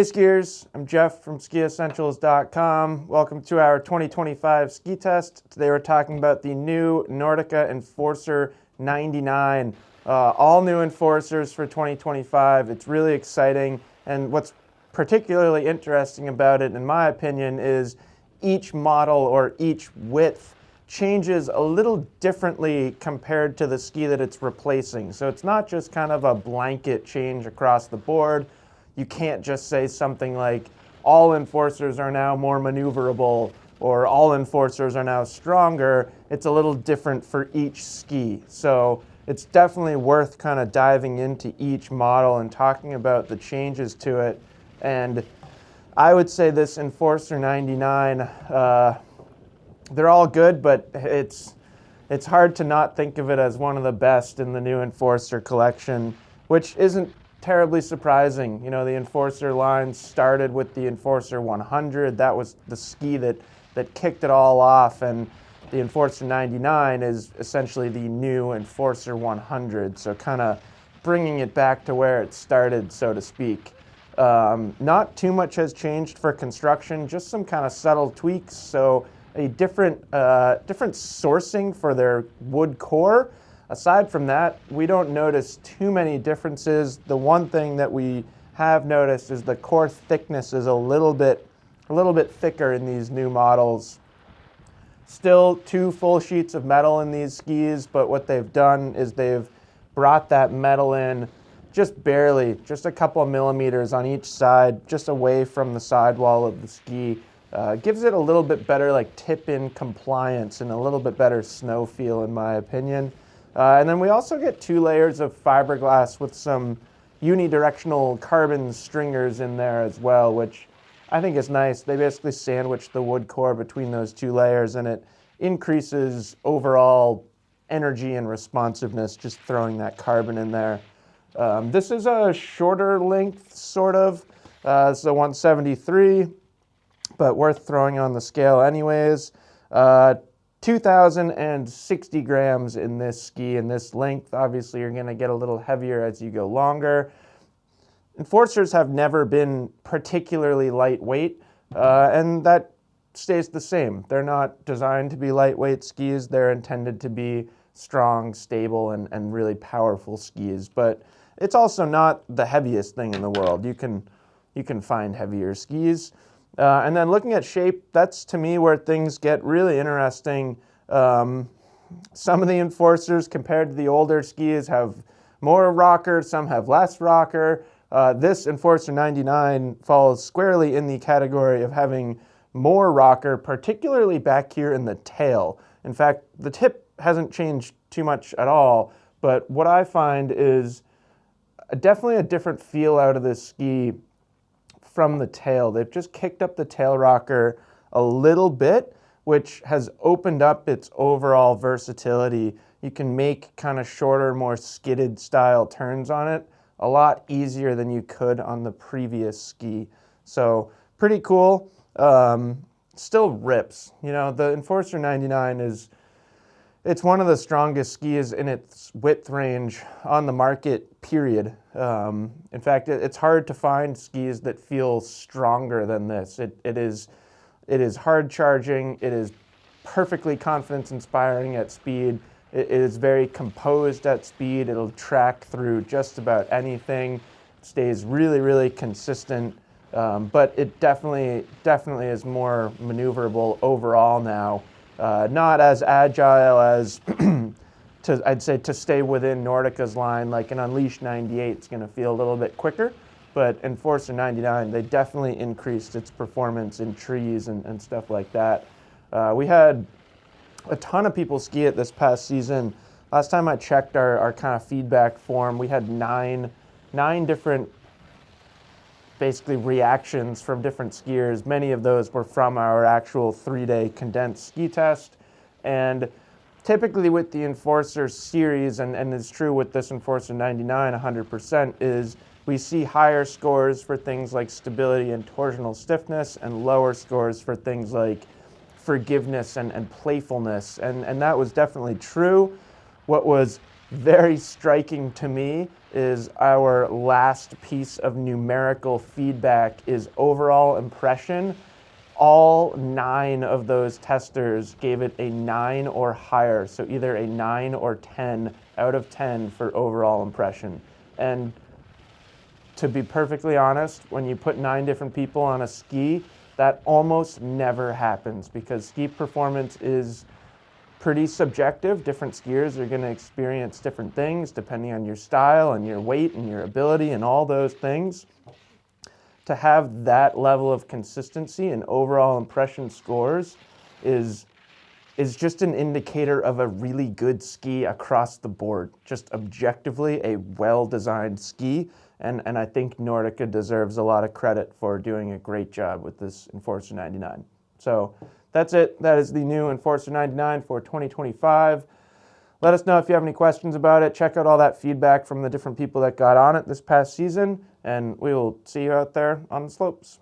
Hey skiers, I'm Jeff from skiessentials.com. Welcome to our 2025 ski test. Today we're talking about the new Nordica Enforcer 99. All new Enforcers for 2025. It's really exciting, and what's particularly interesting about it, in my opinion, is each model or each width changes a little differently compared to the ski that it's replacing. So it's not just kind of a blanket change across the board. You can't just say something like all Enforcers are now more maneuverable or all Enforcers are now stronger. It's a little different for each ski. So it's definitely worth kind of diving into each model and talking about the changes to it. And I would say this Enforcer 99, they're all good, but it's hard to not think of it as one of the best in the new Enforcer collection, which isn't terribly surprising. You know, the Enforcer line started with the Enforcer 100. That was the ski that kicked it all off, and the Enforcer 99 is essentially the new Enforcer 100, so kind of bringing it back to where it started, so to speak. Not too much has changed for construction, just some kind of subtle tweaks. So a different sourcing for their wood core. Aside from that, we don't notice too many differences. The one thing that we have noticed is the core thickness is a little bit thicker in these new models. Still 2 full sheets of metal in these skis, but what they've done is they've brought that metal in just barely, just a couple of millimeters on each side, just away from the sidewall of the ski. Gives it a little bit better like tip-in compliance and a little bit better snow feel, in my opinion. And then we also get 2 layers of fiberglass with some unidirectional carbon stringers in there as well, which I think is nice. They basically sandwich the wood core between those 2 layers, and it increases overall energy and responsiveness just throwing that carbon in there. This is a shorter length, sort of. It's a 173, but worth throwing on the scale anyways. 2,060 grams in this ski, in this length. Obviously, you're going to get a little heavier as you go longer. Enforcers have never been particularly lightweight, and that stays the same. They're not designed to be lightweight skis. They're intended to be strong, stable, and really powerful skis. But it's also not the heaviest thing in the world. You can find heavier skis. And then looking at shape, that's to me where things get really interesting. Some of the Enforcers compared to the older skis have more rocker, some have less rocker. This Enforcer 99 falls squarely in the category of having more rocker, particularly back here in the tail. In fact, the tip hasn't changed too much at all, but what I find is definitely a different feel out of this ski from the tail. They've just kicked up the tail rocker a little bit, which has opened up its overall versatility. You can make kind of shorter, more skidded style turns on it a lot easier than you could on the previous ski. So pretty cool. Still rips. You know, the Enforcer 99 it's one of the strongest skis in its width range on the market, period. In fact, it's hard to find skis that feel stronger than this. It is hard charging. It is perfectly confidence inspiring at speed. It is very composed at speed. It'll track through just about anything. It stays really, really consistent. But it definitely is more maneuverable overall now. Not as agile as, I'd say, to stay within Nordica's line. Like an Unleashed 98 is going to feel a little bit quicker, but Enforcer 99, they definitely increased its performance in trees and stuff like that. We had a ton of people ski it this past season. Last time I checked our kind of feedback form, we had nine different basically reactions from different skiers. Many of those were from our actual 3-day condensed ski test. And typically with the Enforcer series, and it's true with this Enforcer 99 100%, is we see higher scores for things like stability and torsional stiffness and lower scores for things like forgiveness and playfulness. And that was definitely true. What was very striking to me is our last piece of numerical feedback is overall impression. All 9 of those testers gave it a 9 or higher, so either a 9 or 10 out of 10 for overall impression. And to be perfectly honest, when you put 9 different people on a ski, that almost never happens because ski performance is pretty subjective. Different skiers are going to experience different things depending on your style and your weight and your ability and all those things. To have that level of consistency and overall impression scores is just an indicator of a really good ski across the board. Just objectively a well-designed ski. And I think Nordica deserves a lot of credit for doing a great job with this Enforcer 99. So that's it. That is the new Enforcer 99 for 2025. Let us know if you have any questions about it. Check out all that feedback from the different people that got on it this past season, and we will see you out there on the slopes.